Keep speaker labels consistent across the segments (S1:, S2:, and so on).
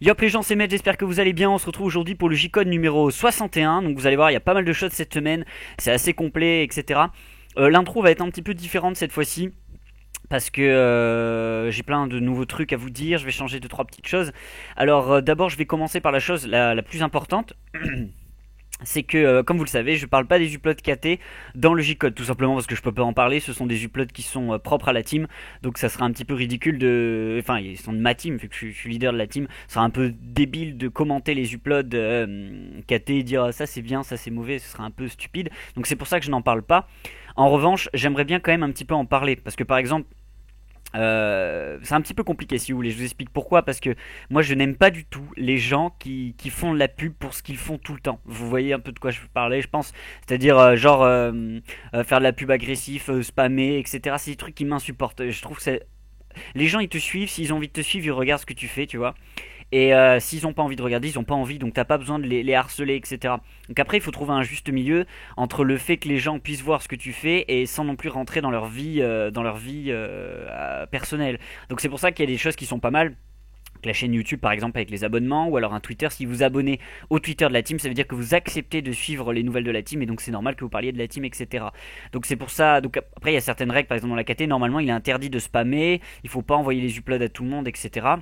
S1: Yop les gens, c'est Med, j'espère que vous allez bien. On se retrouve aujourd'hui pour le J-Code numéro 61. Donc vous allez voir, il y a pas mal de choses cette semaine. C'est assez complet, etc. L'intro va être un petit peu différente cette fois-ci. Parce que j'ai plein de nouveaux trucs à vous dire. Je vais changer deux trois petites choses. Alors d'abord, je vais commencer par la chose la plus importante. C'est que, comme vous le savez, je parle pas des uploads KT dans le J-Code, tout simplement parce que je peux pas en parler. Ce sont des uploads qui sont propres à la team, donc ça sera un petit peu ridicule de. Enfin, ils sont de ma team, vu que je suis leader de la team. Ce sera un peu débile de commenter les uploads KT et dire ça c'est bien, ça c'est mauvais, ce sera un peu stupide. Donc c'est pour ça que je n'en parle pas. En revanche, j'aimerais bien quand même un petit peu en parler, parce que par exemple, c'est un petit peu compliqué si vous voulez, je vous explique pourquoi, parce que moi je n'aime pas du tout les gens qui font de la pub pour ce qu'ils font tout le temps. Vous voyez un peu de quoi je parlais, je pense, c'est-à-dire faire de la pub agressif, spammer, etc. C'est des trucs qui m'insupportent. Je trouve que c'est... Les gens ils te suivent, s'ils ont envie de te suivre, ils regardent ce que tu fais, tu vois. Et s'ils n'ont pas envie de regarder, ils n'ont pas envie, donc t'as pas besoin de les harceler, etc. Donc après, il faut trouver un juste milieu entre le fait que les gens puissent voir ce que tu fais et sans non plus rentrer dans leur vie personnelle. Donc c'est pour ça qu'il y a des choses qui sont pas mal. La chaîne YouTube par exemple avec les abonnements, ou alors un Twitter. Si vous abonnez au Twitter de la team, ça veut dire que vous acceptez de suivre les nouvelles de la team, et donc c'est normal que vous parliez de la team, etc. Donc c'est pour ça. Donc après il y a certaines règles, par exemple dans la KT, normalement il est interdit de spammer, il faut pas envoyer les uploads à tout le monde, etc.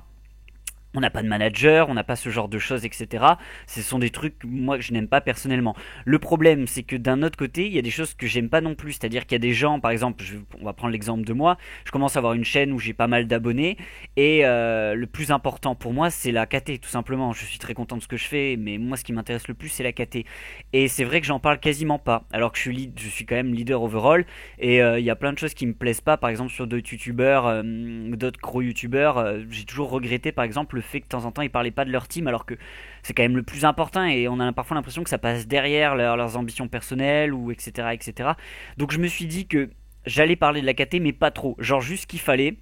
S1: On n'a pas de manager, on n'a pas ce genre de choses, etc. Ce sont des trucs, moi, que je n'aime pas personnellement. Le problème, c'est que d'un autre côté, il y a des choses que j'aime pas non plus. C'est-à-dire qu'il y a des gens, par exemple, on va prendre l'exemple de moi, je commence à avoir une chaîne où j'ai pas mal d'abonnés, et le plus important pour moi, c'est la KT, tout simplement. Je suis très content de ce que je fais, mais moi, ce qui m'intéresse le plus, c'est la KT. Et c'est vrai que j'en parle quasiment pas, alors que je suis quand même leader overall, et il y a plein de choses qui me plaisent pas, par exemple, sur d'autres youtubeurs, d'autres gros youtubeurs. J'ai toujours regretté, par exemple, le fait que de temps en temps ils parlaient pas de leur team, alors que c'est quand même le plus important, et on a parfois l'impression que ça passe derrière leurs ambitions personnelles, ou etc., etc. Donc je me suis dit que j'allais parler de la KT, mais pas trop, genre juste ce qu'il fallait.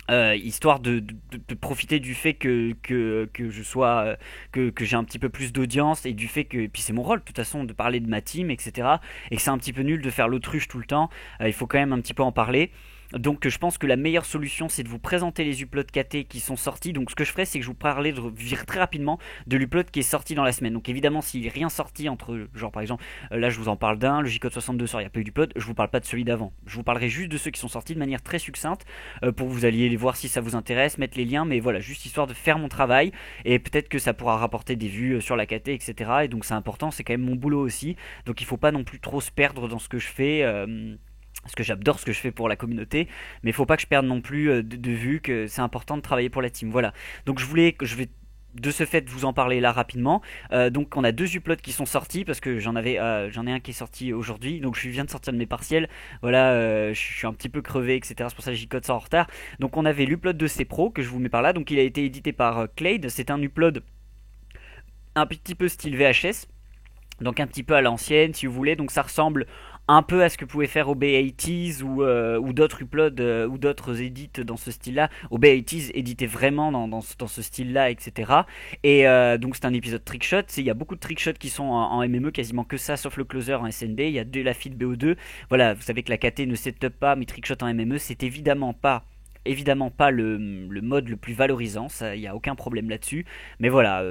S1: Histoire de profiter du fait que je sois que j'ai un petit peu plus d'audience, et du fait que, et puis c'est mon rôle de toute façon de parler de ma team, etc., et que c'est un petit peu nul de faire l'autruche tout le temps. Il faut quand même un petit peu en parler. Donc je pense que la meilleure solution, c'est de vous présenter les uploads KT qui sont sortis. Donc ce que je ferai, c'est que je vous parlerai très rapidement de l'upload qui est sorti dans la semaine. Donc évidemment, s'il n'est rien sorti entre, genre par exemple, là je vous en parle d'un, le J-Code 62 sort, il n'y a pas eu d'upload, je vous parle pas de celui d'avant. Je vous parlerai juste de ceux qui sont sortis de manière très succincte, pour que vous alliez les voir si ça vous intéresse, mettre les liens, mais voilà, juste histoire de faire mon travail, et peut-être que ça pourra rapporter des vues sur la KT, etc. Et donc c'est important, c'est quand même mon boulot aussi. Donc il faut pas non plus trop se perdre dans ce que je fais. Parce que j'adore ce que je fais pour la communauté, mais il faut pas que je perde non plus de vue que c'est important de travailler pour la team. Voilà. Donc je vais de ce fait vous en parler là rapidement. Donc on a deux uploads qui sont sortis, parce que j'en ai un qui est sorti aujourd'hui. Donc je viens de sortir de mes partiels. Voilà, je suis un petit peu crevé, etc. C'est pour ça que J-Code sort en retard. Donc on avait l'upload de C Pro que je vous mets par là. Donc il a été édité par Clade. C'est un upload un petit peu style VHS, donc un petit peu à l'ancienne si vous voulez. Donc ça ressemble un peu à ce que pouvait faire OB80s, ou d'autres uploads, ou d'autres edits dans ce style-là. OB80s édité vraiment dans ce style-là, etc. Et donc c'est un épisode trickshot. Il y a beaucoup de trickshots qui sont en MME, quasiment que ça, sauf le closer en SND. Il y a de la feed BO2. Voilà, vous savez que la KT ne setup pas mes trickshots en MME. C'est évidemment pas le mode le plus valorisant, ça, il n'y a aucun problème là-dessus. Mais voilà,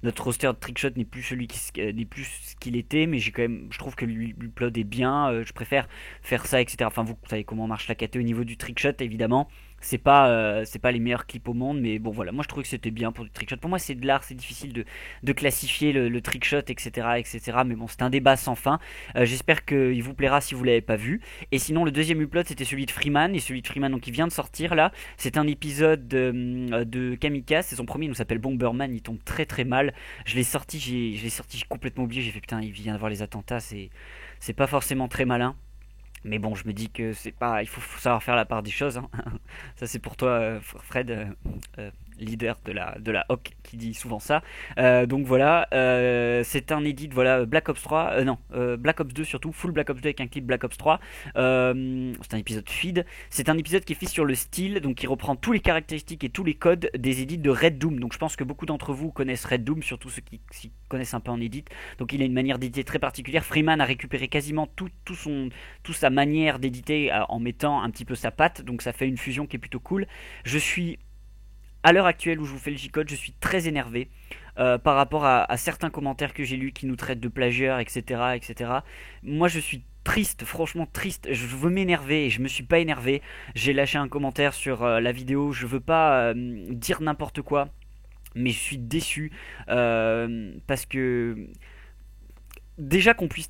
S1: notre roster de trickshot n'est plus n'est plus ce qu'il était, mais je trouve que l'upload est bien. Je préfère faire ça, etc. Enfin, vous savez comment marche la KT au niveau du trickshot, évidemment. C'est pas les meilleurs clips au monde, mais bon voilà, moi je trouvais que c'était bien pour du trickshot. Pour moi c'est de l'art, c'est difficile de classifier le trickshot, etc., etc. Mais bon, c'est un débat sans fin. J'espère qu'il vous plaira si vous l'avez pas vu. Et sinon, le deuxième upload, c'était celui de Freeman. Et celui de Freeman, donc, il vient de sortir là. C'est un épisode de Kamikaze. C'est son premier, il nous s'appelle Bomberman. Il tombe très très mal. Je l'ai sorti, j'ai complètement oublié. J'ai fait putain, il vient d'avoir les attentats. C'est pas forcément très malin. Mais bon, je me dis que c'est pas, il faut savoir faire la part des choses, hein. Ça, c'est pour toi, Fred, leader de la HOC, qui dit souvent ça. Donc voilà, c'est un edit, voilà, Black Ops 3, non, Black Ops 2 surtout, full Black Ops 2 avec un clip Black Ops 3. C'est un épisode feed. C'est un épisode qui est fait sur le style, donc qui reprend tous les caractéristiques et tous les codes des edits de Red Doom. Donc je pense que beaucoup d'entre vous connaissent Red Doom, surtout ceux qui s'y connaissent un peu en edit. Donc il a une manière d'éditer très particulière. Freeman a récupéré quasiment toute sa manière d'éditer, en mettant un petit peu sa patte, donc ça fait une fusion qui est plutôt cool. Je suis à l'heure actuelle où je vous fais le J-Code, je suis très énervé par rapport à certains commentaires que j'ai lus qui nous traitent de plagieurs, etc., etc. Moi, je suis triste, franchement triste. Je veux m'énerver et je me suis pas énervé. J'ai lâché un commentaire sur la vidéo. Je veux pas dire n'importe quoi, mais je suis déçu parce que déjà qu'on puisse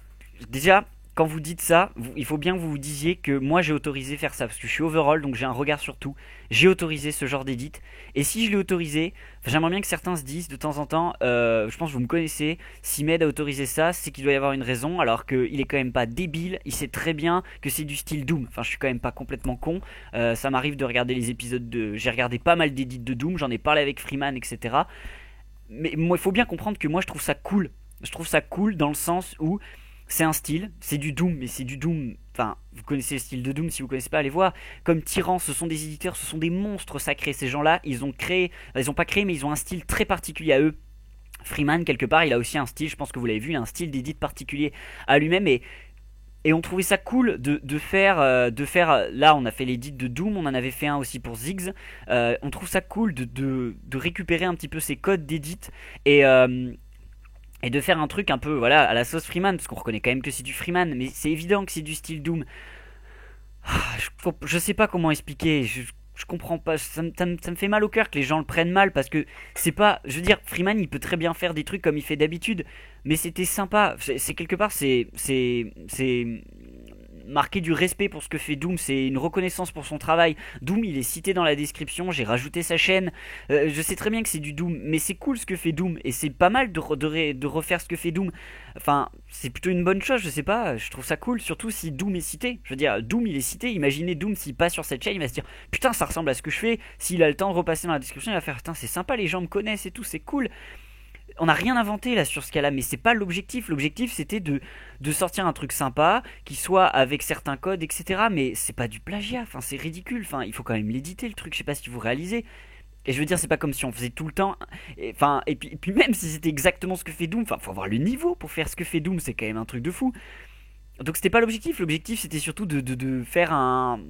S1: déjà quand vous dites ça, il faut bien que vous vous disiez que moi j'ai autorisé faire ça parce que je suis overall donc j'ai un regard sur tout. J'ai autorisé ce genre d'édit et si je l'ai autorisé, j'aimerais bien que certains se disent de temps en temps, je pense que vous me connaissez, si Med a autorisé ça, c'est qu'il doit y avoir une raison alors qu'il est quand même pas débile, il sait très bien que c'est du style Doom. Enfin je suis quand même pas complètement con, ça m'arrive de regarder les épisodes de... J'ai regardé pas mal d'édits de Doom, j'en ai parlé avec Freeman etc. Mais moi il faut bien comprendre que moi je trouve ça cool. Je trouve ça cool dans le sens où c'est un style, c'est du Doom, mais c'est du Doom. Enfin, vous connaissez le style de Doom, si vous connaissez pas, allez voir. Comme Tyran, ce sont des éditeurs, ce sont des monstres sacrés. Ces gens-là, ils ont créé, ils ont pas créé, mais ils ont un style très particulier à eux. Freeman, quelque part, il a aussi un style, je pense que vous l'avez vu, il a un style d'édit particulier à lui-même. Et on trouvait ça cool de faire. Là, on a fait l'édit de Doom, on en avait fait un aussi pour Ziggs. On trouve ça cool de récupérer un petit peu ces codes d'édit et, et de faire un truc un peu voilà à la sauce Freeman parce qu'on reconnaît quand même que c'est du Freeman mais c'est évident que c'est du style Doom. Je sais pas comment expliquer, je comprends pas, ça me fait mal au cœur que les gens le prennent mal parce que c'est pas, je veux dire, Freeman il peut très bien faire des trucs comme il fait d'habitude, mais c'était sympa, c'est quelque part, c'est marquer du respect pour ce que fait Doom, c'est une reconnaissance pour son travail. Doom il est cité dans la description, j'ai rajouté sa chaîne, je sais très bien que c'est du Doom, mais c'est cool ce que fait Doom, et c'est pas mal de refaire ce que fait Doom, enfin c'est plutôt une bonne chose, je sais pas, je trouve ça cool, surtout si Doom est cité, je veux dire, Doom il est cité, imaginez Doom s'il passe sur cette chaîne, il va se dire, putain ça ressemble à ce que je fais, s'il a le temps de repasser dans la description, il va faire, putain c'est sympa, les gens me connaissent et tout, c'est cool. On n'a rien inventé là sur ce cas-là, mais c'est pas l'objectif. L'objectif c'était de sortir un truc sympa, qui soit avec certains codes, etc. Mais c'est pas du plagiat, enfin c'est ridicule, enfin il faut quand même l'éditer le truc, je sais pas si vous réalisez. Et je veux dire, c'est pas comme si on faisait tout le temps. Enfin, et puis même si c'était exactement ce que fait Doom, enfin faut avoir le niveau pour faire ce que fait Doom, c'est quand même un truc de fou. Donc c'était pas l'objectif, l'objectif c'était surtout de faire un,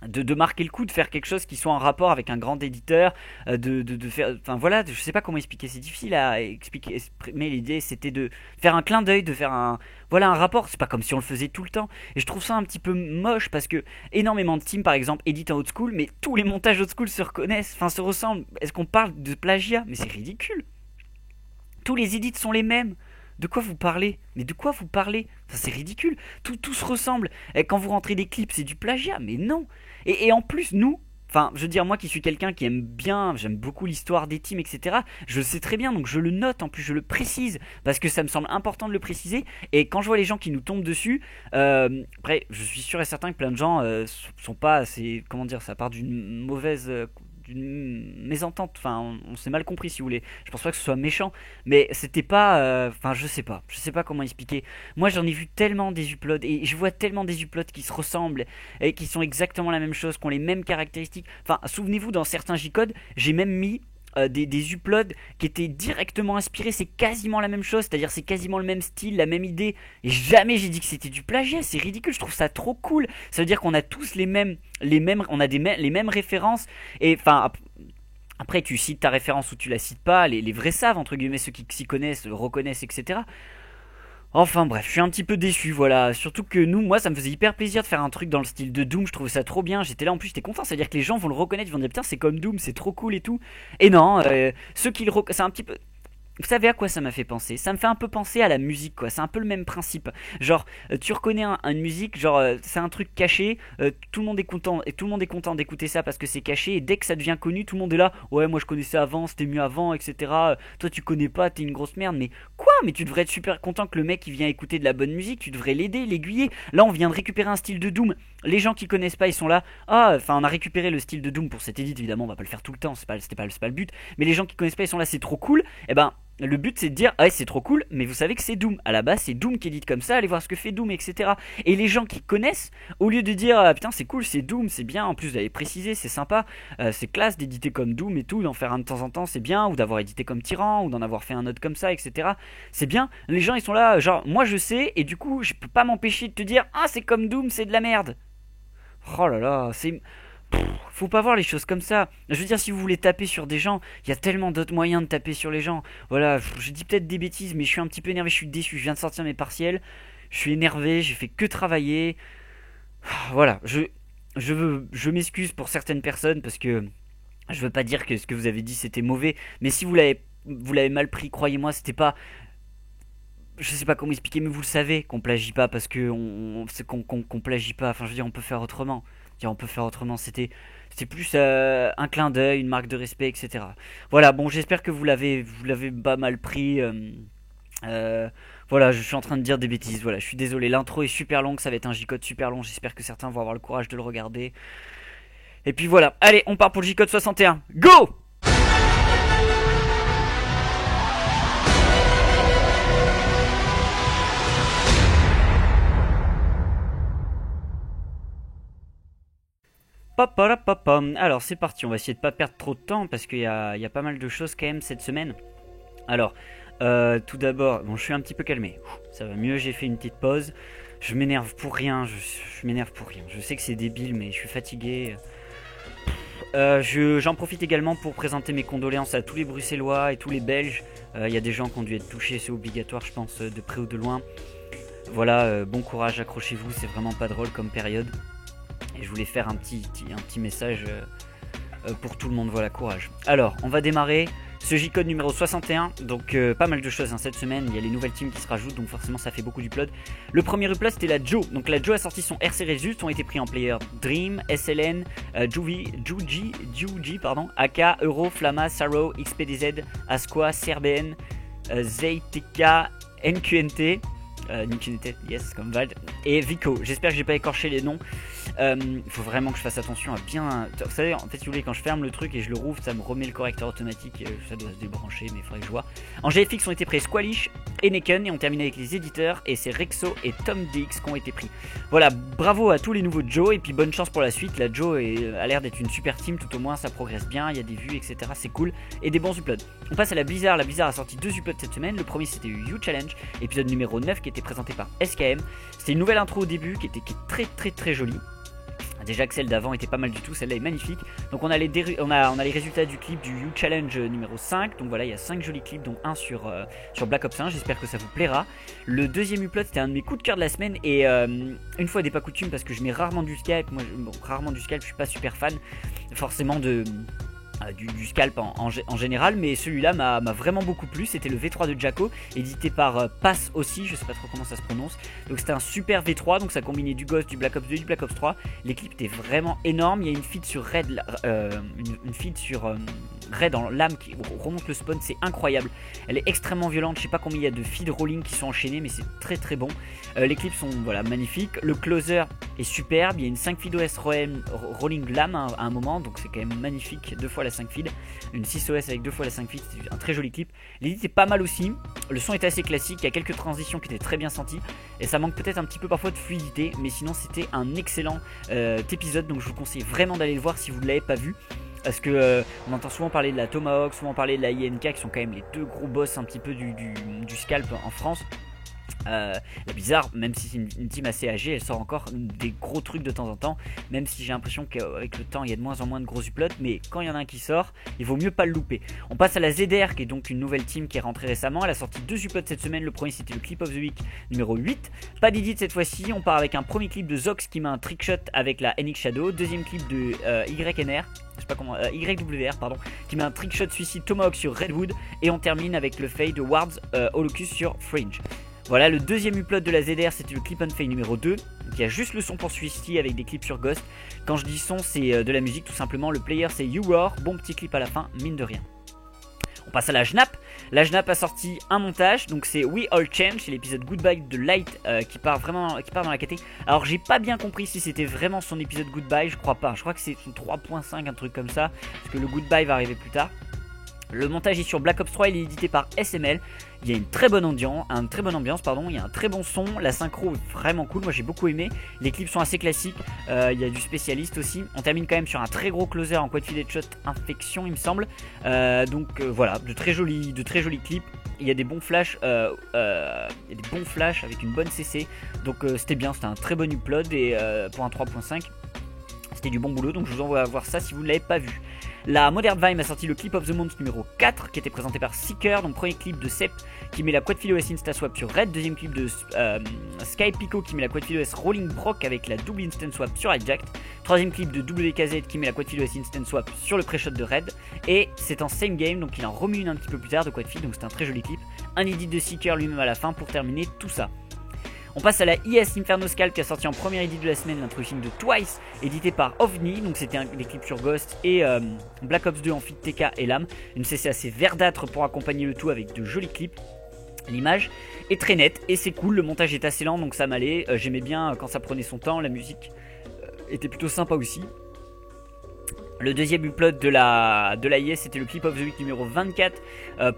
S1: de marquer le coup, de faire quelque chose qui soit en rapport avec un grand éditeur, de faire, enfin voilà, je sais pas comment expliquer, c'est difficile à expliquer, exprimer l'idée, c'était de faire un clin d'œil, de faire un, voilà, un rapport, c'est pas comme si on le faisait tout le temps, et je trouve ça un petit peu moche parce que énormément de teams, par exemple, éditent en old school, mais tous les montages old school se reconnaissent, enfin se ressemblent, est-ce qu'on parle de plagiat? Mais c'est ridicule, tous les edits sont les mêmes. De quoi vous parlez? Mais de quoi vous parlez? Ça c'est ridicule. Tout se ressemble. Et quand vous rentrez des clips, c'est du plagiat. Mais non. Et en plus, nous, enfin, je veux dire, moi qui suis quelqu'un qui aime bien, j'aime beaucoup l'histoire des teams, etc. Je le sais très bien, donc je le note. En plus, je le précise parce que ça me semble important de le préciser. Et quand je vois les gens qui nous tombent dessus, après, je suis sûr et certain que plein de gens sont pas assez, comment dire, ça part d'une mauvaise d'une mésentente, enfin on s'est mal compris si vous voulez, je pense pas que ce soit méchant, mais c'était pas, enfin je sais pas comment expliquer, moi j'en ai vu tellement des uploads, et je vois tellement des uploads qui se ressemblent, et qui sont exactement la même chose, qui ont les mêmes caractéristiques, enfin souvenez-vous dans certains J-codes, j'ai même mis des uploads qui étaient directement inspirés, c'est quasiment la même chose, c'est-à-dire c'est quasiment le même style, la même idée, et jamais j'ai dit que c'était du plagiat, c'est ridicule, je trouve ça trop cool, ça veut dire qu'on a tous les mêmes, on a les mêmes références, et enfin après tu cites ta référence ou tu la cites pas, les vrais savent, entre guillemets, ceux qui s'y connaissent, le reconnaissent, etc. Enfin bref, je suis un petit peu déçu, voilà. Surtout que nous, moi, ça me faisait hyper plaisir de faire un truc dans le style de Doom, je trouvais ça trop bien. J'étais là en plus, j'étais content, c'est-à-dire que les gens vont le reconnaître, ils vont dire putain, c'est comme Doom, c'est trop cool et tout. Et non, ceux qui le reconnaissent, c'est un petit peu. Vous savez à quoi ça m'a fait penser? Ça me fait un peu penser à la musique, quoi. C'est un peu le même principe. Genre, tu reconnais une musique, genre, c'est un truc caché, tout le monde est content, et tout le monde est content d'écouter ça parce que c'est caché, et dès que ça devient connu, tout le monde est là, ouais, moi je connaissais avant, c'était mieux avant, etc. Toi tu connais pas, t'es une grosse merde, mais quoi? Mais tu devrais être super content que le mec il vient écouter de la bonne musique, tu devrais l'aider, l'aiguiller. Là, on vient de récupérer un style de Doom. Les gens qui connaissent pas, ils sont là, ah, enfin, on a récupéré le style de Doom pour cet edit, évidemment, on va pas le faire tout le temps, c'est pas le but, mais les gens qui connaissent pas, ils sont là, c'est trop cool, et ben. Le but c'est de dire, ah ouais, c'est trop cool, mais vous savez que c'est Doom. À la base, c'est Doom qui édite comme ça, allez voir ce que fait Doom, etc. Et les gens qui connaissent, au lieu de dire, ah, putain, c'est cool, c'est Doom, c'est bien, en plus d'aller préciser, c'est sympa, c'est classe d'éditer comme Doom et tout, d'en faire un de temps en temps, c'est bien, ou d'avoir édité comme Tyran, ou d'en avoir fait un autre comme ça, etc. C'est bien. Les gens, ils sont là, genre, moi je sais, et du coup, je peux pas m'empêcher de te dire, ah, c'est comme Doom, c'est de la merde. Oh là là, c'est. Faut pas voir les choses comme ça. Je veux dire, si vous voulez taper sur des gens, il y a tellement d'autres moyens de taper sur les gens. Voilà, je dis peut-être des bêtises, mais je suis un petit peu énervé, je suis déçu. Je viens de sortir mes partiels, je suis énervé, j'ai fait que travailler. Voilà, je m'excuse pour certaines personnes parce que je veux pas dire que ce que vous avez dit c'était mauvais, mais si vous l'avez mal pris, croyez-moi, c'était pas, je sais pas comment expliquer, mais vous le savez qu'on plagie pas parce que c'est qu'on plagie pas. Enfin, je veux dire, on peut faire autrement. Je veux dire, on peut faire autrement. C'était plus un clin d'œil, une marque de respect, etc. Voilà. Bon, j'espère que vous l'avez pas mal pris. Euh, voilà, je suis en train de dire des bêtises. Voilà, je suis désolé. L'intro est super longue, ça va être un J-code super long. J'espère que certains vont avoir le courage de le regarder. Et puis voilà. Allez, on part pour le J-code 61. Go! Papalapapam. Alors c'est parti, on va essayer de pas perdre trop de temps parce qu'il y a pas mal de choses quand même cette semaine. Alors, tout d'abord, bon je suis un petit peu calmé, ça va mieux, j'ai fait une petite pause. Je m'énerve pour rien, je m'énerve pour rien. Je sais que c'est débile mais je suis fatigué. J'en profite également pour présenter mes condoléances à tous les Bruxellois et tous les Belges. Il y a des gens qui ont dû être touchés, c'est obligatoire je pense, de près ou de loin. Voilà, bon courage, accrochez-vous, c'est vraiment pas drôle comme période. Et je voulais faire un petit message pour tout le monde, voilà, courage. Alors, on va démarrer ce J-Code numéro 61, donc pas mal de choses cette semaine, il y a les nouvelles teams qui se rajoutent, donc forcément ça fait beaucoup d'upload. Le premier upload c'était la Joe, donc la Joe a sorti son RC Results, ont été pris en player Dream, SLN, Juji, pardon, AK, Euro, Flamma, Saro, XPDZ, Asqua, CRBN, ZTK, NQNT, NQNT, yes, comme Vald, et Vico. J'espère que j'ai pas écorché les noms. Il faut vraiment que je fasse attention à bien. Vous savez, en fait, si vous voulez, quand je ferme le truc et je le rouvre, ça me remet le correcteur automatique. Ça doit se débrancher, mais il faudrait que je vois. En GFX ont été pris Squalish et Neken, et on termine avec les éditeurs. Et c'est Rexo et Tom Dix qui ont été pris. Voilà, bravo à tous les nouveaux Joe, et puis bonne chance pour la suite. La Joe a l'air d'être une super team, tout au moins ça progresse bien, il y a des vues, etc. C'est cool, et des bons uploads. On passe à la Blizzard. La Blizzard a sorti 2 uploads cette semaine. Le premier c'était You Challenge, épisode numéro 9 qui était présenté par SKM. C'était une nouvelle intro au début qui est très jolie. Déjà que celle d'avant était pas mal du tout, celle-là est magnifique. Donc on a les résultats du clip du You Challenge numéro 5. Donc voilà, il y a 5 jolis clips, dont un sur Black Ops 1. J'espère que ça vous plaira. Le deuxième upload, c'était un de mes coups de cœur de la semaine. Et une fois n'est pas coutume, parce que je mets rarement du scalp. Moi, rarement du scalp, je suis pas super fan forcément du scalp en général, mais celui-là m'a vraiment beaucoup plu. C'était le V3 de Jacko, édité par Pass aussi, je sais pas trop comment ça se prononce. Donc c'était un super V3, donc ça combinait du Ghost, du Black Ops 2, du Black Ops 3. Les clips étaient vraiment énormes. Il y a une feed sur Red, Red en lame qui remonte le spawn, c'est incroyable. Elle est extrêmement violente, je sais pas combien il y a de feed rolling qui sont enchaînés, mais c'est très bon. Les clips sont voilà, magnifiques. Le closer est superbe, il y a une 5 feed OS rolling lame à un moment, donc c'est quand même magnifique. 2 fois la 5 feed, une 6 OS avec 2 fois la 5 feed, c'est un très joli clip. L'edit est pas mal aussi, le son est assez classique, il y a quelques transitions qui étaient très bien senties, et ça manque peut-être un petit peu parfois de fluidité, mais sinon c'était un excellent épisode, donc je vous conseille vraiment d'aller le voir si vous ne l'avez pas vu. Parce que on entend souvent parler de la Tomahawk, souvent parler de la INK, qui sont quand même les deux gros boss un petit peu du scalp en France. La Blizzard, même si c'est une team assez âgée, elle sort encore des gros trucs de temps en temps. Même si j'ai l'impression qu'avec le temps, il y a de moins en moins de gros uploads. Mais quand il y en a un qui sort, il vaut mieux pas le louper. On passe à la ZDR, qui est donc une nouvelle team qui est rentrée récemment. Elle a sorti 2 uploads cette semaine. Le premier, c'était le Clip of the Week numéro 8. Pas d'edit cette fois-ci. On part avec un premier clip de Zox qui met un trickshot avec la NX Shadow. Deuxième clip de YNR. Je sais pas comment, YWR pardon, qui met un trickshot suicide Tomahawk sur Redwood. Et on termine avec le fade de Wards Holocus sur Fringe. Voilà, le deuxième upload de la ZDR, c'était le Clip and Fade numéro 2. Il y a juste le son pour celui-ci avec des clips sur Ghost. Quand je dis son, c'est de la musique tout simplement. Le player, c'est You Roar. Bon petit clip à la fin, mine de rien. On passe à la Jnap. La Jnap a sorti un montage, donc c'est We All Change, c'est l'épisode Goodbye de Light qui part dans la KT. Alors j'ai pas bien compris si c'était vraiment son épisode Goodbye, je crois pas. Je crois que c'est son 3.5, un truc comme ça, parce que le Goodbye va arriver plus tard. Le montage est sur Black Ops 3, il est édité par SML. Il y a une très bonne ambiance, il y a un très bon son, la synchro est vraiment cool, moi j'ai beaucoup aimé. Les clips sont assez classiques, il y a du spécialiste aussi. On termine quand même sur un très gros closer en quad feed shot infection il me semble. Voilà, de très jolis clips. Il y a des bons flashs, avec une bonne CC. Donc c'était bien, c'était un très bon upload et pour un 3.5. C'était du bon boulot, donc je vous envoie à voir ça si vous ne l'avez pas vu. La Modern Vime a sorti le Clip of the Month numéro 4 qui était présenté par Seeker. Donc premier clip de Sep qui met la quad fil OS Insta Swap sur Red. Deuxième clip de Sky Pico qui met la quad fil OS Rolling Brock avec la double Instant Swap sur Hijacked. Troisième clip de WKZ qui met la quad fil OS Instant Swap sur le pré-shot de Red. Et c'est en same game, donc il en remet une un petit peu plus tard de quad fil, donc c'est un très joli clip. Un edit de Seeker lui-même à la fin pour terminer tout ça. On passe à la IS Inferno Scalp qui a sorti en premier edit de la semaine l'introduction de Twice, édité par OVNI, donc c'était des clips sur Ghost et Black Ops 2 en feat TK et Lam. Une CC assez verdâtre pour accompagner le tout avec de jolis clips. L'image est très nette et c'est cool, le montage est assez lent donc ça m'allait. J'aimais bien quand ça prenait son temps, la musique était plutôt sympa aussi. Le deuxième upload de la IS c'était le Clip of the Week numéro 24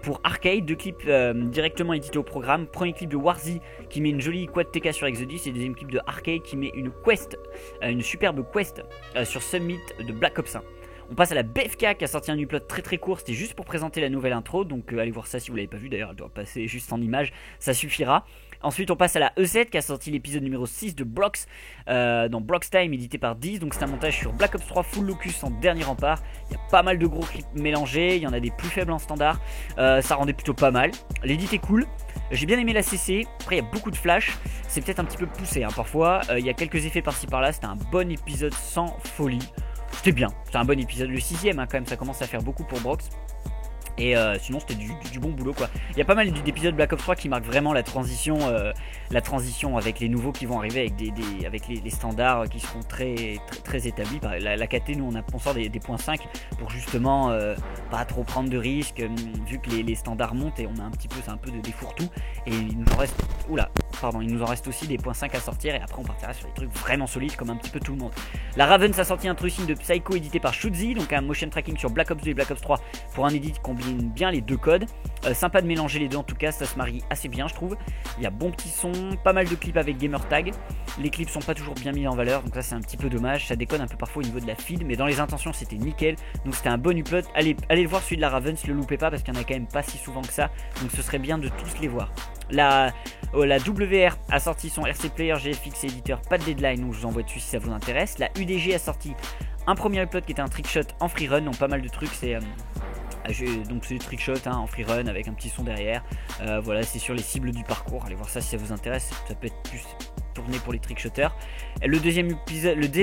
S1: pour Arcade. Deux clips directement édités au programme. Premier clip de Warzy qui met une jolie quad TK sur Exodus. Et deuxième clip de Arcade qui met une quest, une superbe quest sur Summit de Black Ops 1. On passe à la BFK qui a sorti un upload très court, c'était juste pour présenter la nouvelle intro, donc allez voir ça si vous l'avez pas vu, d'ailleurs elle doit passer juste en image, ça suffira. Ensuite on passe à la EZ qui a sorti l'épisode numéro 6 de Brox, dans Brox Time édité par 10, donc c'est un montage sur Black Ops 3 Full Locus en dernier rempart. Il y a pas mal de gros clips mélangés, il y en a des plus faibles en standard, ça rendait plutôt pas mal. L'édit est cool, j'ai bien aimé la CC, après il y a beaucoup de flash, c'est peut-être un petit peu poussé hein, parfois, il y a quelques effets par-ci par-là, c'était un bon épisode sans folie. C'était bien, c'est un bon épisode, le 6ème hein, quand même, ça commence à faire beaucoup pour Brox. Et sinon c'était du bon boulot quoi. Il y a pas mal d'épisodes Black Ops 3 qui marquent vraiment la transition avec les nouveaux qui vont arriver avec les standards qui seront très établis. La KT nous on sort des points 5 pour justement pas trop prendre de risques vu que les standards montent et on a un petit peu, c'est un peu des fourre-tout. Et il nous en reste aussi des points 5 à sortir et après on partira sur des trucs vraiment solides comme un petit peu tout le monde. La Raven a sorti un trucing de Psycho édité par Shoozy, donc un motion tracking sur Black Ops 2 et Black Ops 3 pour un edit combien bien les deux codes, sympa de mélanger les deux en tout cas, ça se marie assez bien je trouve. Il y a bon petit son, pas mal de clips avec gamer tag, les clips sont pas toujours bien mis en valeur donc ça c'est un petit peu dommage, ça déconne un peu parfois au niveau de la feed mais dans les intentions c'était nickel, donc c'était un bon upload. Allez le voir celui de la Ravens, le loupez pas parce qu'il y en a quand même pas si souvent que ça, donc ce serait bien de tous les voir. La WR a sorti son RC Player GFX éditeur, pas de deadline donc je vous envoie dessus si ça vous intéresse. La UDG a sorti un premier upload qui était un trickshot en freerun, donc pas mal de trucs, donc c'est des trickshots hein, en freerun avec un petit son derrière, voilà c'est sur les cibles du parcours, allez voir ça si ça vous intéresse, ça peut être plus tourné pour les trickshotters. Le deuxième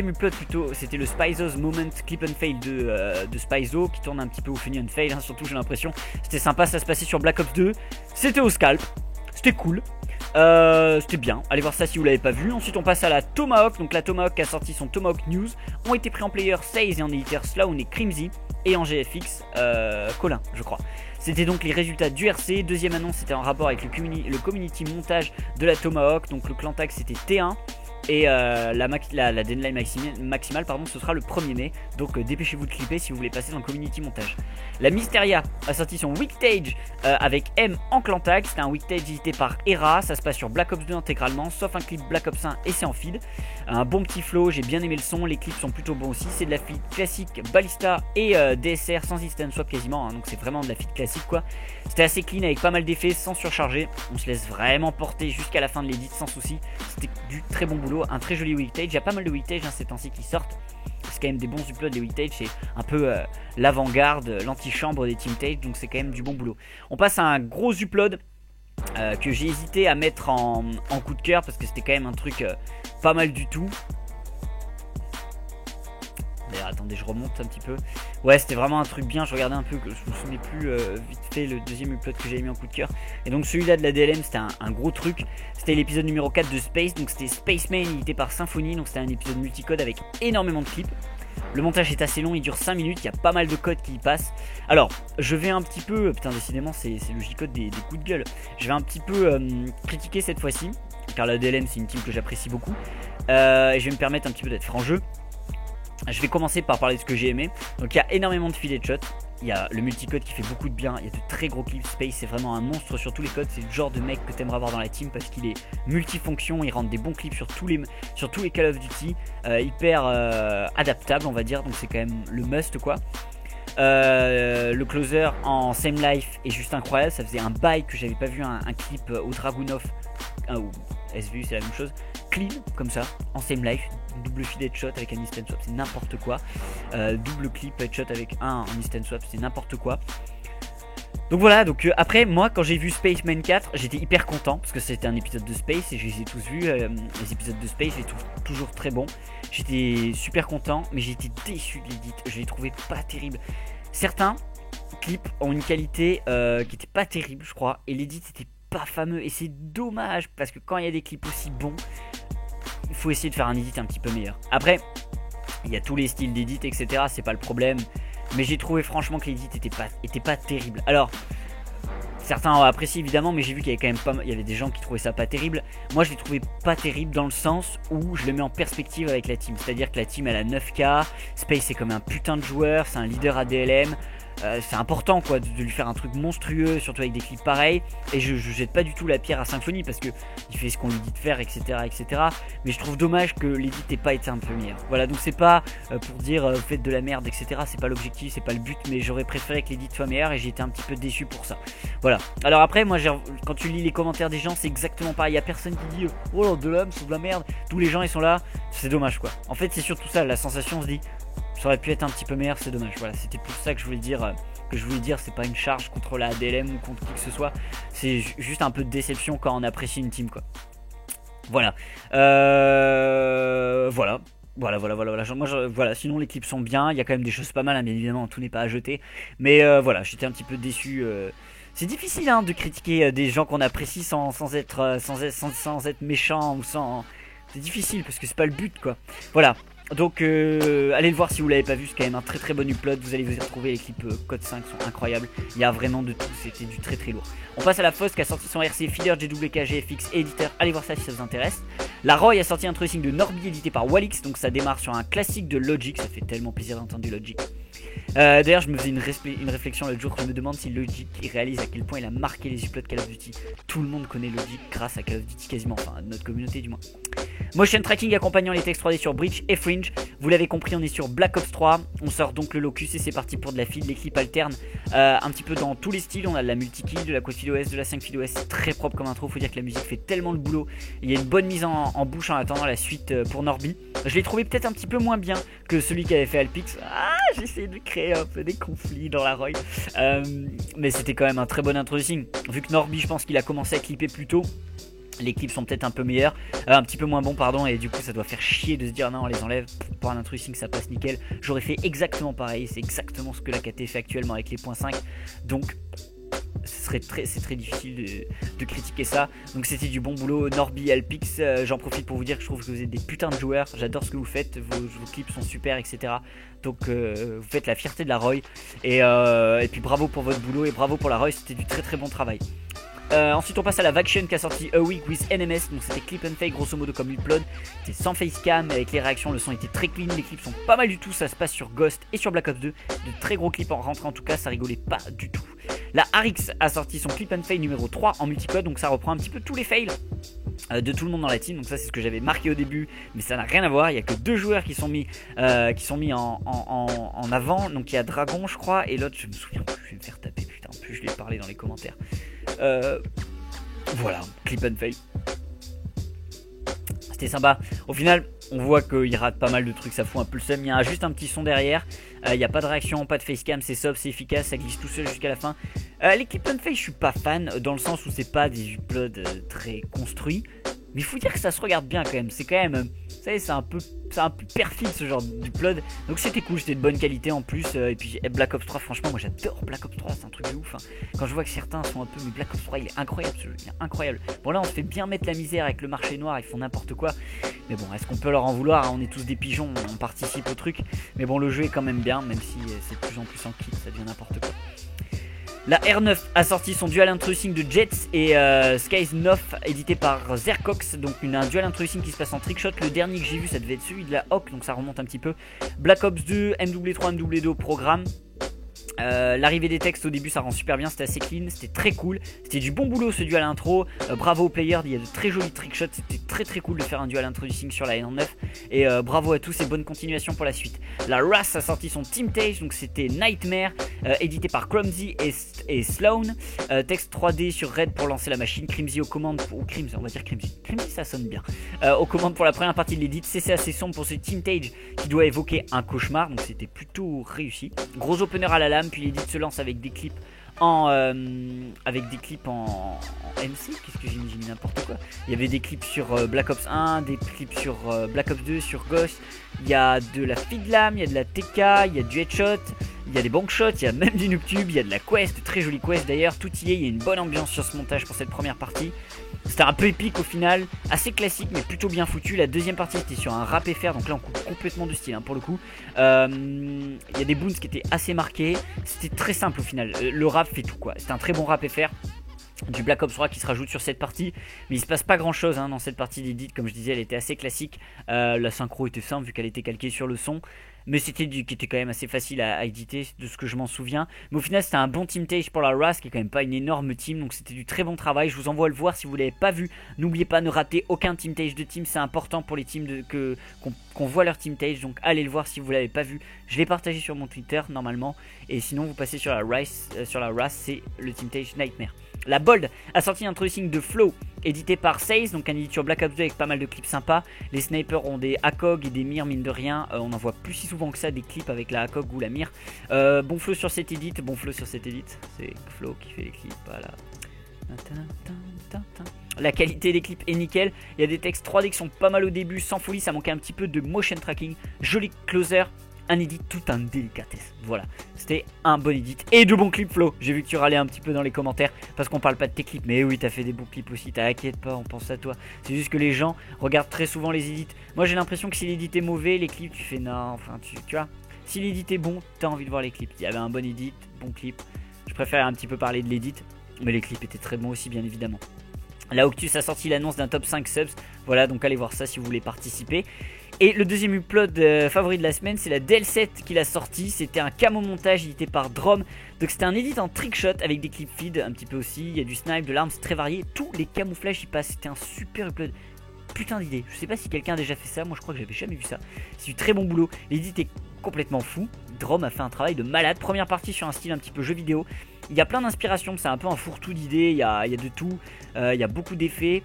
S1: upload plutôt c'était le Spyzo's Moment Clip and Fail de Spyzo qui tourne un petit peu au funny and fail hein, surtout j'ai l'impression, c'était sympa, ça se passait sur Black Ops 2, c'était au scalp, c'était cool. C'était bien, allez voir ça si vous l'avez pas vu. Ensuite on passe à la Tomahawk, donc la Tomahawk a sorti son Tomahawk News, ont été pris en player Saze et en éditeur Sloan et Crimsy, et en GFX Colin je crois. C'était donc les résultats du RC, deuxième annonce c'était en rapport avec le community montage de la Tomahawk, donc le clan tag c'était T1. Et la deadline maximale pardon, ce sera le 1er mai. Donc dépêchez-vous de clipper si vous voulez passer dans le community montage. La Mysteria a sorti son Weektage avec M en clan tag. C'était un Weektage édité par Hera. Ça se passe sur Black Ops 2 intégralement, sauf un clip Black Ops 1 et c'est en feed. Un bon petit flow, j'ai bien aimé le son. Les clips sont plutôt bons aussi. C'est de la feed classique Ballista et DSR sans instant swap quasiment hein, donc c'est vraiment de la feed classique quoi. C'était assez clean avec pas mal d'effets sans surcharger. On se laisse vraiment porter jusqu'à la fin de l'édit sans souci. C'était du très bon boulot. Un très joli Weektage, il y a pas mal de Weektage hein, ces temps-ci qui sortent. C'est quand même des bons uploads les Weektage, c'est un peu l'avant-garde, l'antichambre des Teamtage, donc c'est quand même du bon boulot. On passe à un gros upload que j'ai hésité à mettre en coup de cœur parce que c'était quand même un truc pas mal du tout. D'ailleurs, attendez, je remonte un petit peu. Ouais, c'était vraiment un truc bien. Je regardais un peu, je me souvenais plus vite fait le deuxième upload que j'avais mis en coup de cœur. Et donc celui-là de la DLM, c'était un gros truc. C'était l'épisode numéro 4 de Space. Donc c'était Spaceman édité par Symfony. Donc c'était un épisode multicode avec énormément de clips. Le montage est assez long, il dure 5 minutes, il y a pas mal de codes qui y passent. Alors, je vais un petit peu, putain décidément c'est le J-code des coups de gueule. Je vais un petit peu critiquer cette fois-ci, car la DLM c'est une team que j'apprécie beaucoup. Et je vais me permettre un petit peu d'être franc-jeu. Je vais commencer par parler de ce que j'ai aimé. Donc il y a énormément de filets de shots. Il y a le multicode qui fait beaucoup de bien. Il y a de très gros clips. Space c'est vraiment un monstre sur tous les codes. C'est le genre de mec que t'aimerais avoir dans la team parce qu'il est multifonction. Il rentre des bons clips sur tous les Call of Duty. Hyper adaptable on va dire. Donc c'est quand même le must quoi. Le closer en Same Life est juste incroyable. Ça faisait un bail que j'avais pas vu un clip au Dragunov ou SVU c'est la même chose. clean comme ça en same life, double feed headshot avec un instant swap, c'est n'importe quoi. Double clip headshot avec un instant swap, c'est n'importe quoi. Donc voilà, donc après moi quand j'ai vu Spaceman 4 j'étais hyper content parce que c'était un épisode de Space et je les ai tous vus, les épisodes de Space je les trouve toujours très bons. J'étais super content mais j'ai été déçu de l'édit, je les trouvais pas terribles. Certains clips ont une qualité qui était pas terrible je crois et l'édit était pas fameux et c'est dommage parce que quand il y a des clips aussi bons il faut essayer de faire un edit un petit peu meilleur. Après il y a tous les styles d'édit etc, c'est pas le problème. Mais j'ai trouvé franchement que l'édit était pas terrible. Alors, certains ont apprécié évidemment, mais j'ai vu qu'il y avait quand même il y avait des gens qui trouvaient ça pas terrible. Moi je l'ai trouvé pas terrible dans le sens où je le mets en perspective avec la team. C'est-à-dire que la team elle a 9K, Space c'est comme un putain de joueur, c'est un leader ADLM. C'est important quoi de lui faire un truc monstrueux, surtout avec des clips pareils. Et je jette pas du tout la pierre à Symphony parce que il fait ce qu'on lui dit de faire, etc., etc. Mais je trouve dommage que l'édit ait pas été un peu meilleur. Voilà, donc c'est pas pour dire faites de la merde, etc. C'est pas l'objectif, c'est pas le but, mais j'aurais préféré que l'édit soit meilleur et j'ai été un petit peu déçu pour ça. Voilà. Alors après, moi, quand tu lis les commentaires des gens, c'est exactement pareil. Il y a personne qui dit oh de l'homme, c'est de la merde. Tous les gens ils sont là, c'est dommage quoi. En fait, c'est surtout ça. La sensation se dit. Ça aurait pu être un petit peu meilleur, c'est dommage. Voilà, c'était pour ça que je voulais dire. C'est pas une charge contre la ADLM ou contre qui que ce soit. C'est juste un peu de déception quand on apprécie une team, quoi. Voilà. Voilà. Voilà. Sinon, les clips sont bien. Il y a quand même des choses pas mal, hein, bien évidemment. Tout n'est pas à jeter. Mais voilà, j'étais un petit peu déçu. C'est difficile hein, de critiquer des gens qu'on apprécie sans être méchant ou sans. C'est difficile parce que c'est pas le but, quoi. Voilà. Donc allez le voir si vous l'avez pas vu, c'est quand même un très très bon upload. Vous allez vous y retrouver, les clips Code 5 sont incroyables. Il y a vraiment de tout, c'était du très très lourd. On passe à la FOSS qui a sorti son RC Feeder, JWK, GFX et éditeur. Allez voir ça si ça vous intéresse. La Roy a sorti un tracing de Norby édité par Walix. Donc ça démarre sur un classique de Logic. Ça fait tellement plaisir d'entendre du Logic. D'ailleurs je me faisais une réflexion l'autre jour. Je me demande si Logic réalise à quel point il a marqué les uploads Call of Duty. Tout le monde connaît Logic grâce à Call of Duty quasiment, enfin notre communauté du moins. Motion tracking accompagnant les textes 3D sur Breach et Fringe. Vous l'avez compris, on est sur Black Ops 3. On sort donc le locus et c'est parti pour de la feed. Les clips alternent un petit peu dans tous les styles. On a de la multi-kill, de la quad feed OS, de la 5 feed OS. C'est très propre comme intro. Faut dire que la musique fait tellement le boulot. Il y a une bonne mise en bouche en attendant la suite pour Norby. Je l'ai trouvé peut-être un petit peu moins bien que celui qu'avait fait Alpix. J'ai essayé de créer un peu des conflits dans la Roy. Mais c'était quand même un très bon introducing. Vu que Norby, je pense qu'il a commencé à clipper plus tôt. Les clips sont peut-être un peu meilleurs, un petit peu moins bons pardon, et du coup ça doit faire chier de se dire non on les enlève pour un intrusing ça passe nickel. J'aurais fait exactement pareil, c'est exactement ce que la KT fait actuellement avec les .5, donc c'est très difficile de critiquer ça. Donc c'était du bon boulot Norby, Alpix, j'en profite pour vous dire que je trouve que vous êtes des putains de joueurs, j'adore ce que vous faites, vos clips sont super etc. Donc vous faites la fierté de la Roy et puis bravo pour votre boulot et bravo pour la Roy, c'était du très très bon travail. Ensuite on passe à la Vaction qui a sorti A Week with NMS. Donc c'était clip and fake grosso modo comme upload. C'était sans facecam avec les réactions, le son était très clean. Les clips sont pas mal du tout, ça se passe sur Ghost et sur Black Ops 2. De très gros clips en rentrée en tout cas, ça rigolait pas du tout. La Arix a sorti son clip and fake numéro 3 en multicode. Donc ça reprend un petit peu tous les fails de tout le monde dans la team. Donc ça c'est ce que j'avais marqué au début, mais ça n'a rien à voir. Il y a que deux joueurs qui sont mis en avant. Donc il y a Dragon je crois et l'autre je me souviens plus, je vais me faire taper putain, en plus je l'ai parlé dans les commentaires. Voilà, clip and fail. C'était sympa. Au final, on voit qu'il rate pas mal de trucs, ça fout un peu le seum. Il y a juste un petit son derrière. Il n'y a pas de réaction, pas de facecam, c'est soft, c'est efficace, ça glisse tout seul jusqu'à la fin. Les clip and fail, je suis pas fan dans le sens où c'est pas des uploads très construits. Mais il faut dire que ça se regarde bien quand même. C'est quand même, vous savez, c'est un peu perfide ce genre d'upload. Donc c'était cool, c'était de bonne qualité en plus. Et puis Black Ops 3, franchement, moi j'adore Black Ops 3, c'est un truc de ouf. Hein. Quand je vois que certains sont un peu, mais Black Ops 3, il est incroyable, ce jeu, il est incroyable. Bon là, on se fait bien mettre la misère avec le marché noir, ils font n'importe quoi. Mais bon, est-ce qu'on peut leur en vouloir? On est tous des pigeons, on participe au truc. Mais bon, le jeu est quand même bien, même si c'est de plus en plus en kit, ça devient n'importe quoi. La R9 a sorti son dual introducing de Jets et Skies 9 édité par Zercox. Donc un dual introducing qui se passe en trickshot. Le dernier que j'ai vu ça devait être celui de la Hawk, donc ça remonte un petit peu. Black Ops 2, MW3, MW2 au programme. L'arrivée des textes au début ça rend super bien, c'était assez clean, c'était très cool, c'était du bon boulot ce duel à l'intro, bravo aux players, il y a de très jolis trickshots, c'était très cool de faire un duel introducing sur la N9 et bravo à tous et bonne continuation pour la suite. La Ras a sorti son Team Tage, donc c'était Nightmare, édité par Clumsy et Sloan, texte 3D sur Red pour lancer la machine, Crimsy aux commandes, ou Crimsy, on va dire Crimsy ça sonne bien, aux commandes pour la première partie de l'édit, CC assez sombre pour ce Team Tage qui doit évoquer un cauchemar, donc c'était plutôt réussi, gros opener à la lame. Puis l'édit se lance avec des clips en MC. Qu'est-ce que j'ai mis n'importe quoi. Il y avait des clips sur Black Ops 1, des clips sur Black Ops 2, sur Ghost. Il y a de la feedlam, il y a de la TK, il y a du headshot, il y a des bankshots, il y a même du noobtube, il y a de la quest, très jolie quest d'ailleurs. Tout y est, il y a une bonne ambiance sur ce montage pour cette première partie. C'était un peu épique au final, assez classique mais plutôt bien foutu. La deuxième partie c'était sur un rap FR, donc là on coupe complètement de style hein, pour le coup. Il y a des boons qui étaient assez marqués, c'était très simple au final, le rap fait tout quoi. C'était un très bon rap FR. Du Black Ops 3 qui se rajoute sur cette partie, mais il se passe pas grand chose hein, dans cette partie d'édit. Comme je disais, elle était assez classique, la synchro était simple vu qu'elle était calquée sur le son, mais c'était qui était quand même assez facile à éditer de ce que je m'en souviens. Mais au final c'était un bon team tage pour la Ras qui est quand même pas une énorme team, donc c'était du très bon travail. Je vous envoie le voir si vous l'avez pas vu. N'oubliez pas, ne ratez aucun team tage de team, c'est important pour les teams qu'on voit leur team tage, donc allez le voir si vous l'avez pas vu. Je l'ai partagé sur mon Twitter normalement, et sinon vous passez sur la Ras, c'est le team tage Nightmare. La Bold a sorti un introducing de Flow édité par Saze, donc un éditeur Black Ops 2 avec pas mal de clips sympas. Les snipers ont des ACOG et des mires mine de rien, on en voit plus si souvent que ça des clips avec la ACOG ou la mire. Bon flow sur cette edit, c'est Flow qui fait les clips, voilà. La qualité des clips est nickel, il y a des textes 3D qui sont pas mal au début, sans folie, ça manquait un petit peu de motion tracking, joli closer. Un edit tout un délicatesse, voilà, c'était un bon edit et de bons clips Flo. J'ai vu que tu râlais un petit peu dans les commentaires parce qu'on parle pas de tes clips, mais oui t'as fait des bons clips aussi, t'inquiète pas, on pense à toi. C'est juste que les gens regardent très souvent les edits. Moi j'ai l'impression que si l'edit est mauvais, les clips tu fais non, enfin tu vois. Si l'edit est bon, t'as envie de voir les clips. Il y avait un bon edit, bon clip. Je préfère un petit peu parler de l'edit, mais les clips étaient très bons aussi bien évidemment. La Octus a sorti l'annonce d'un top 5 subs, voilà, donc allez voir ça si vous voulez participer. Et le deuxième upload favori de la semaine, c'est la DL7 qu'il a sorti. C'était un camo montage édité par Drom. Donc c'était un edit en trickshot avec des clips feed un petit peu aussi. Il y a du snipe, de l'arme, c'est très varié. Tous les camouflages y passent. C'était un super upload. Putain d'idée. Je sais pas si quelqu'un a déjà fait ça. Moi je crois que j'avais jamais vu ça. C'est du très bon boulot. L'edit est complètement fou. Drom a fait un travail de malade. Première partie sur un style un petit peu jeu vidéo. Il y a plein d'inspirations. C'est un peu un fourre-tout d'idées. Il y a de tout. Il y a beaucoup d'effets.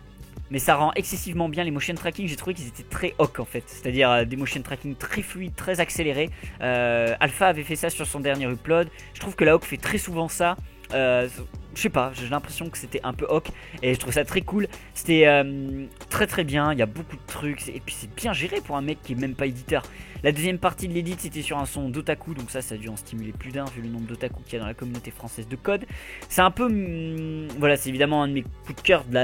S1: Mais ça rend excessivement bien les motion tracking. J'ai trouvé qu'ils étaient très hoc en fait, c'est-à-dire des motion tracking très fluides, très accélérés. Alpha avait fait ça sur son dernier upload. Je trouve que la hoc fait très souvent ça. Je sais pas, j'ai l'impression que c'était un peu hoc et je trouve ça très cool. C'était très bien, il y a beaucoup de trucs et puis c'est bien géré pour un mec qui est même pas éditeur. La deuxième partie de l'édit c'était sur un son d'otaku, donc ça a dû en stimuler plus d'un vu le nombre d'otaku qu'il y a dans la communauté française de code. C'est un peu, voilà, c'est évidemment un de mes coups de cœur de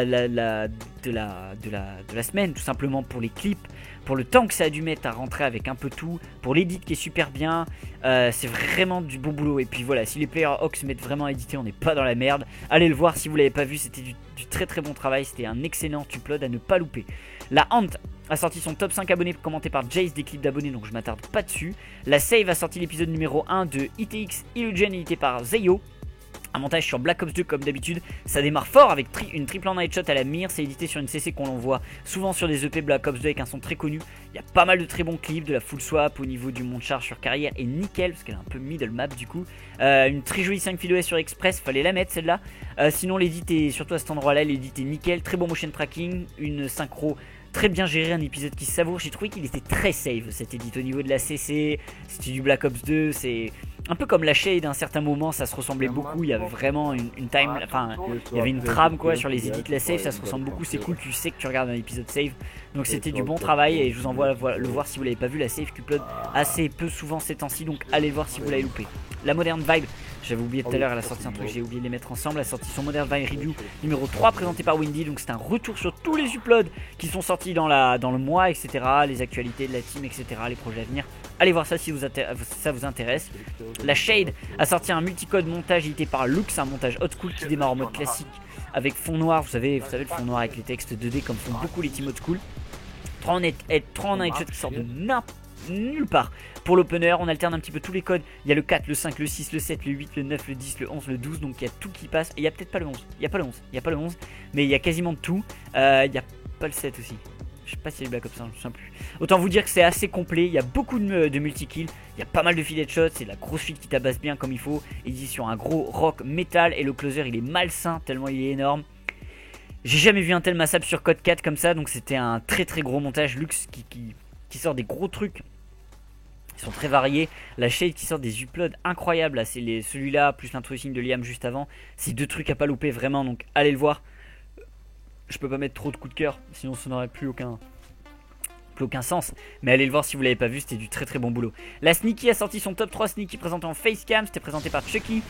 S1: la semaine, tout simplement pour les clips, pour le temps que ça a dû mettre à rentrer avec un peu tout, pour l'édit qui est super bien. C'est vraiment du bon boulot. Et puis voilà, si les players Hawk se mettent vraiment à éditer, on n'est pas dans la merde. Allez le voir si vous l'avez pas vu, c'était du très bon travail. C'était un excellent upload à ne pas louper. La Ant a sorti son top 5 abonnés commenté par Jace, des clips d'abonnés, donc je m'attarde pas dessus. La Save a sorti l'épisode numéro 1 de ITX Illusion édité par Zeyo. Un montage sur Black Ops 2 comme d'habitude. Ça démarre fort avec une triple en headshot à la mire. C'est édité sur une CC qu'on l'envoie souvent sur des EP Black Ops 2 avec un son très connu. Il y a pas mal de très bons clips, de la full swap au niveau du monte charge sur carrière et nickel parce qu'elle est un peu middle map du coup. Une très jolie 5 filouets sur Express, fallait la mettre celle-là. Sinon l'édit est surtout à cet endroit-là, l'édit est nickel, très bon motion tracking, une synchro très bien géré, un épisode qui savoure. J'ai trouvé qu'il était très safe cet edit au niveau de la CC. C'était du Black Ops 2, c'est un peu comme la Shade à un certain moment, ça se ressemblait beaucoup. Il y avait vraiment une time, enfin il y avait une trame quoi sur les edits, la save, ça se ressemble beaucoup, c'est cool, tu sais que tu regardes un épisode save. Donc c'était du bon travail et je vous envoie le voir si vous l'avez pas vu. La save qui upload assez peu souvent ces temps-ci, donc allez le voir si vous l'avez loupé. La Modern Vibe, j'avais oublié tout à l'heure, elle a sorti un truc, j'ai oublié de les mettre ensemble. Elle a sorti son Modern Vibe Review numéro 3 présenté par Windy. Donc c'est un retour sur tous les uploads qui sont sortis dans le mois, etc. Les actualités de la team, etc. Les projets à venir. Allez voir ça si ça vous intéresse. La Shade a sorti un multicode montage édité par Lux, un montage hot school qui démarre en mode classique avec fond noir. Vous savez le fond noir avec les textes 2D comme font beaucoup les teams hot school. 3 en headshot qui sort de nulle part. Pour l'opener, on alterne un petit peu tous les codes. Il y a le 4, le 5, le 6, le 7, le 8, le 9, le 10, le 11, le 12. Donc il y a tout qui passe. Et il y a peut-être pas le 11. Il n'y a pas le 11. Il n'y a pas le 11. Mais il y a quasiment de tout. Il n'y a pas le 7 aussi. Je sais pas si c'est Black Ops 1, je me souviens plus. Autant vous dire que c'est assez complet. Il y a beaucoup de multi-kills. Il y a pas mal de feed headshot. C'est la grosse feed qui tabasse bien comme il faut. Il est sur un gros rock métal. Et le closer, il est malsain tellement il est énorme. J'ai jamais vu un tel massacre sur code 4 comme ça. Donc c'était un très très gros montage. Lux qui sort des gros trucs. Ils sont très variés. La shade qui sort des uploads incroyables. Là, c'est celui-là plus l'introduction de Liam juste avant. C'est deux trucs à pas louper vraiment. Donc allez le voir. Je peux pas mettre trop de coups de cœur. Sinon ça n'aurait plus aucun sens. Mais allez le voir si vous l'avez pas vu. C'était du très très bon boulot. La Sneaky a sorti son top 3 Sneaky présenté en facecam. C'était présenté par Chucky.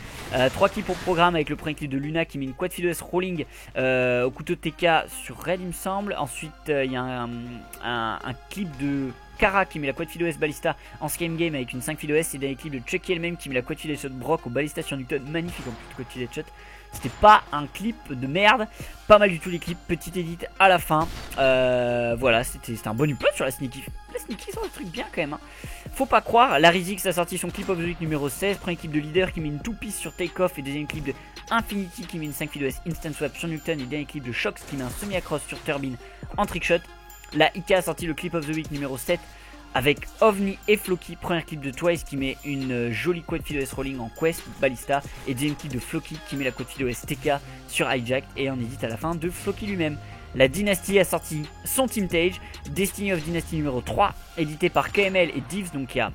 S1: 3 clips pour programme avec le premier clip de Luna qui met une quad FidoS rolling au couteau de TK sur Red il me semble. Ensuite il y a un clip de Kara qui met la quad FidoS Ballista en scam game avec une 5 FidoS. Et dans les clips de Chucky elle-même qui met la quad FidoS shot Brock au Ballista sur Newton. Magnifique en plus de quad FidoS shot. C'était pas un clip de merde. Pas mal du tout les clips. Petite edit à la fin. Voilà, c'était un bon upload sur la Sneaky. La Sneaky sort le truc bien quand même. Hein. Faut pas croire. La Rizix a sorti son clip of the week numéro 16. Premier clip de Leader qui met une 2-piece sur Takeoff. Et deuxième clip de Infinity qui met une 5 FidoS Instant Swap sur Newton. Et dernier clip de Shox qui met un semi-across sur Turbine en trickshot. La IK a sorti le clip of the week numéro 7. Avec OVNI et Floki, premier clip de Twice qui met une jolie quad FidoS rolling en Quest Ballista. Et deuxième clip de Floki qui met la quad FidoS TK sur Hijack. Et on édite à la fin de Floki lui-même. La Dynasty a sorti son Team Tage, Destiny of Dynasty numéro 3, édité par KML et Divs. Donc il y a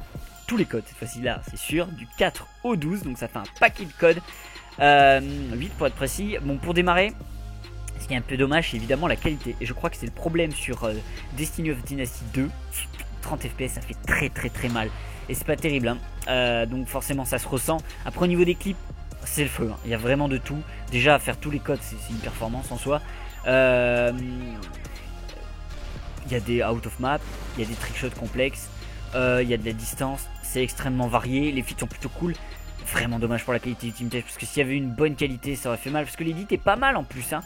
S1: tous les codes cette fois-ci là, c'est sûr, du 4 au 12. Donc ça fait un paquet de codes, 8 pour être précis. Bon, pour démarrer, ce qui est un peu dommage, c'est évidemment la qualité. Et je crois que c'est le problème sur Destiny of Dynasty 2. 30 fps ça fait très très très mal et c'est pas terrible hein. Donc forcément ça se ressent. Après au niveau des clips c'est le feu hein. Il y a vraiment de tout. Déjà faire tous les codes c'est une performance en soi. Il y a des out of map, il y a des trickshots complexes, il y a de la distance, c'est extrêmement varié, les feats sont plutôt cool. Vraiment dommage pour la qualité du Team Tage parce que s'il y avait une bonne qualité ça aurait fait mal parce que l'édit est pas mal en plus hein.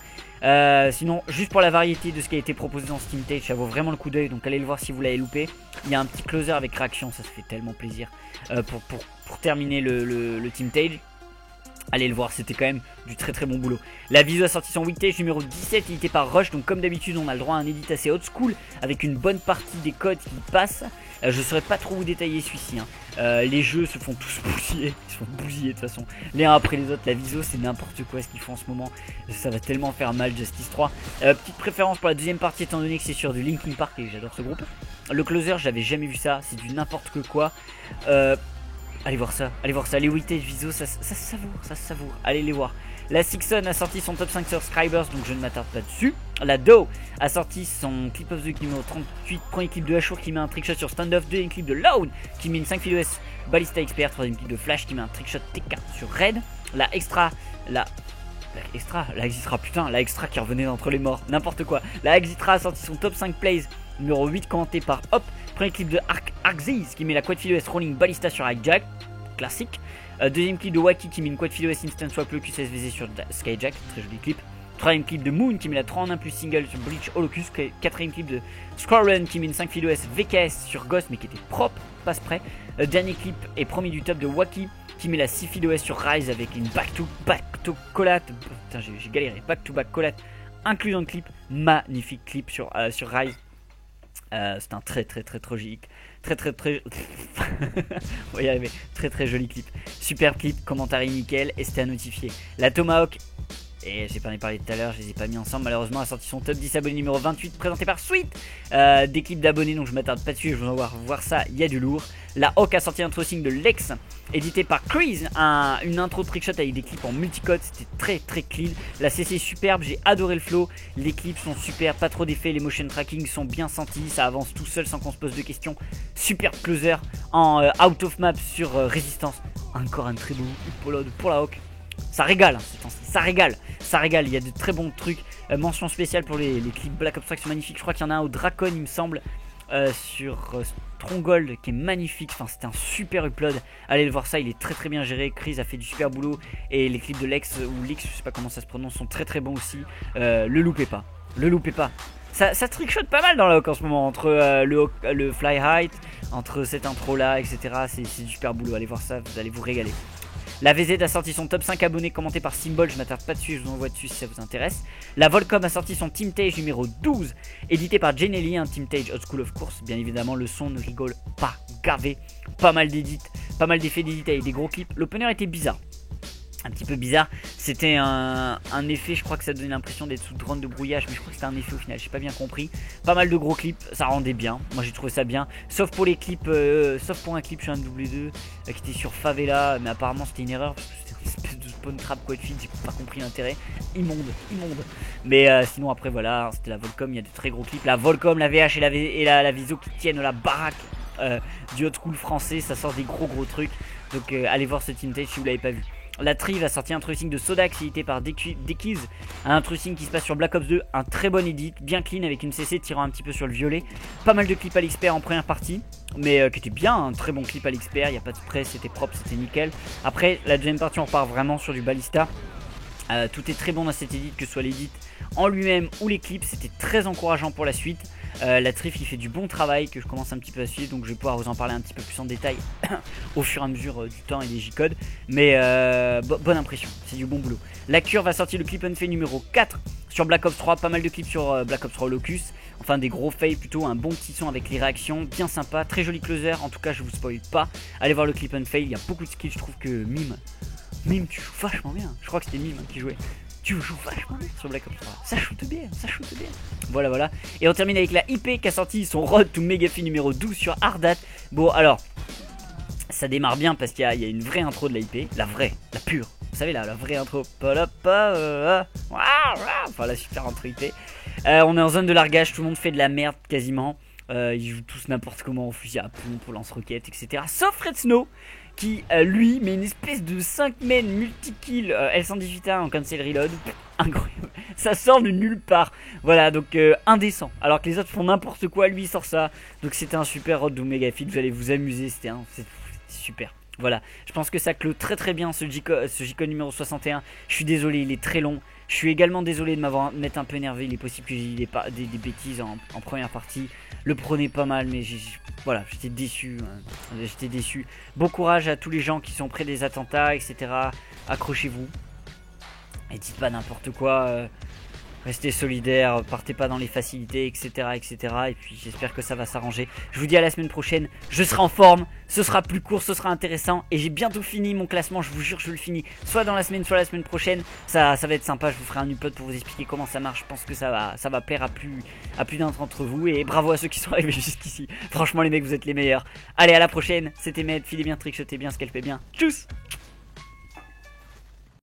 S1: Sinon juste pour la variété de ce qui a été proposé dans ce Team Tage ça vaut vraiment le coup d'œil, donc allez le voir si vous l'avez loupé. Il y a un petit closer avec réaction, ça se fait tellement plaisir pour terminer le Team Tage. Allez le voir, c'était quand même du très très bon boulot. La Viso a sorti son Weektage numéro 17, édité par Rush. Donc comme d'habitude on a le droit à un edit assez old school avec une bonne partie des codes qui passent. Je ne saurais pas trop vous détailler celui-ci hein. Les jeux se font tous bousiller. Ils se font bousiller de toute façon les uns après les autres. La Viso c'est n'importe quoi ce qu'ils font en ce moment. Ça va tellement faire mal. Justice 3. Petite préférence pour la deuxième partie étant donné que c'est sur du Linkin Park et j'adore ce groupe. Le closer j'avais jamais vu ça, c'est du n'importe quoi. Allez voir ça, les Weektage Viso, ça se savoure, allez les voir. La Sixon a sorti son top 5 subscribers, donc je ne m'attarde pas dessus. La Doe a sorti son clip of the week numéro 38, premier clip de Ashur qui met un trickshot sur Standoff, deuxième clip de Lone qui met une 5 FidoS Ballista Expert, troisième clip de Flash qui met un trickshot TK sur Red. La Extra qui revenait d'entre les morts, n'importe quoi. La Exitra a sorti son top 5 plays numéro 8 commenté par Hop. Premier clip de Arxiz qui met la quad FidoS rolling Ballista sur Hijack, classique. Deuxième clip de Wacky qui met une quad FidoS instant swap le QSVZ sur Skyjack, très joli clip. Troisième clip de Moon qui met la 3 en 1 plus single sur Breach Holocus. Quatrième clip de Squirrel qui met une 5 FidoS VKS sur Ghost mais qui était propre, passe prêt. Dernier clip et premier du top de Wacky qui met la 6 FidoS sur Rise avec une back-to collate. Putain j'ai galéré, back-to-back collate inclus dans le clip. Magnifique clip sur Rise. C'est un très joli on va y arriver. Très joli clip, super clip, commentaire nickel et c'était à notifier. La Tomahawk, et j'ai pas parlé tout à l'heure, je les ai pas mis ensemble malheureusement, a sorti son top 10 abonnés numéro 28 présenté par Sweet. Des clips d'abonnés donc je m'attarde pas dessus, je vais voir ça, il y a du lourd. La Hawk a sorti un tracing de Lex édité par Chris, une intro de trickshot avec des clips en multicode, c'était très clean. La CC est superbe, j'ai adoré le flow, les clips sont super, pas trop d'effets, les motion tracking sont bien sentis, ça avance tout seul sans qu'on se pose de questions. Superbe closer en out of map sur résistance, encore un très beau upload pour la Hawk. Ça régale, ça régale, il y a de très bons trucs. Mention spéciale pour les clips Black Ops 3 qui sont magnifiques. Je crois qu'il y en a un au Dracon il me semble, sur Stronghold qui est magnifique. Enfin c'était un super upload, allez le voir ça, il est très bien géré. Chris a fait du super boulot et les clips de Lex ou Lix, je sais pas comment ça se prononce, sont très bons aussi. Le loupez pas. ça trickshot pas mal dans la Hawk en ce moment, entre le fly height, entre cette intro là, etc. C'est du super boulot, allez voir ça, vous allez vous régaler. La VZ a sorti son top 5 abonnés commenté par Symbol, je m'attarde pas dessus, je vous envoie dessus si ça vous intéresse. La Volcom a sorti son Team Tage numéro 12, édité par Genelli, un Team Tage Old School of course. Bien évidemment, le son ne rigole pas gavé, pas mal d'édits, pas mal d'effets d'édit avec des gros clips. L'opener était bizarre. Un petit peu bizarre, c'était un effet, je crois que ça donnait l'impression d'être sous drone de brouillage, mais je crois que c'était un effet au final, j'ai pas bien compris. Pas mal de gros clips, ça rendait bien, moi j'ai trouvé ça bien, sauf pour les clips, sauf pour un clip sur un W2 qui était sur Favela, mais apparemment c'était une erreur, parce que c'était une espèce de spawn trap quoi de feed, j'ai pas compris l'intérêt, immonde. Mais sinon après voilà, c'était la Volcom, il y a de très gros clips, la Volcom, la VH et la Viso qui tiennent la baraque du old school français, ça sort des gros trucs, donc allez voir ce Team Tage si vous l'avez pas vu. La Triv a sorti un trucing de Sodax édité par Dekiz, un trucing qui se passe sur Black Ops 2, un très bon edit, bien clean avec une CC tirant un petit peu sur le violet. Pas mal de clips à l'expert en première partie, mais qui était bien, un très bon clip à l'expert, il n'y a pas de spray, c'était propre, c'était nickel. Après la deuxième partie on repart vraiment sur du ballista. Tout est très bon dans cet edit, que ce soit l'edit en lui-même ou les clips, c'était très encourageant pour la suite. La Trif il fait du bon travail que je commence un petit peu à suivre, donc je vais pouvoir vous en parler un petit peu plus en détail au fur et à mesure du temps et des J-codes. Mais bonne impression, c'est du bon boulot. La Curve a sorti le clip unfait numéro 4 sur Black Ops 3, pas mal de clips sur Black Ops 3 Locus. Enfin des gros fails plutôt, un bon petit son avec les réactions, bien sympa, très joli closer, en tout cas je vous spoil pas. Allez voir le clip unfait, il y a beaucoup de skills, je trouve que Mime tu joues vachement bien, je crois que c'était Mime qui jouait. Tu joues vachement bien sur Black Ops 3. Ça shoot bien, ça shoot bien. Voilà. Et on termine avec la IP qui a sorti son Road to Megafi numéro 12 sur Ardat. Bon, alors, ça démarre bien parce qu'il y a une vraie intro de la IP. La vraie, la pure. Vous savez, la vraie intro. Enfin, la super intro IP. On est en zone de largage, tout le monde fait de la merde quasiment. Ils jouent tous n'importe comment au fusil à pompe, au lance-roquettes, etc. Sauf Red Snow qui lui met une espèce de 5 main multi-kill L118A en cancel reload. Incroyable, ça sort de nulle part. Voilà, donc indécent. Alors que les autres font n'importe quoi, lui il sort ça. Donc c'était un super Road to Megafit, vous allez vous amuser, c'était super. Voilà, je pense que ça clôt très bien ce J-Code numéro 61. Je suis désolé, il est très long. Je suis également désolé de m'être un peu énervé. Il est possible que j'ai dit des bêtises en première partie. Le prenez pas mal, mais voilà, j'étais déçu. J'étais déçu. Bon courage à tous les gens qui sont près des attentats, etc. Accrochez-vous. Et dites pas n'importe quoi. Restez solidaires, partez pas dans les facilités, etc. Et puis j'espère que ça va s'arranger. Je vous dis à la semaine prochaine. Je serai en forme, ce sera plus court, ce sera intéressant. Et j'ai bientôt fini mon classement, je vous jure, je le finis. Soit dans la semaine, soit la semaine prochaine. Ça va être sympa, je vous ferai un upload pour vous expliquer comment ça marche. Je pense que ça va plaire à plus d'un d'entre vous. Et bravo à ceux qui sont arrivés jusqu'ici. Franchement les mecs, vous êtes les meilleurs. Allez, à la prochaine, c'était Med, filez bien, trickshotez bien, scalpez bien. Tchuss.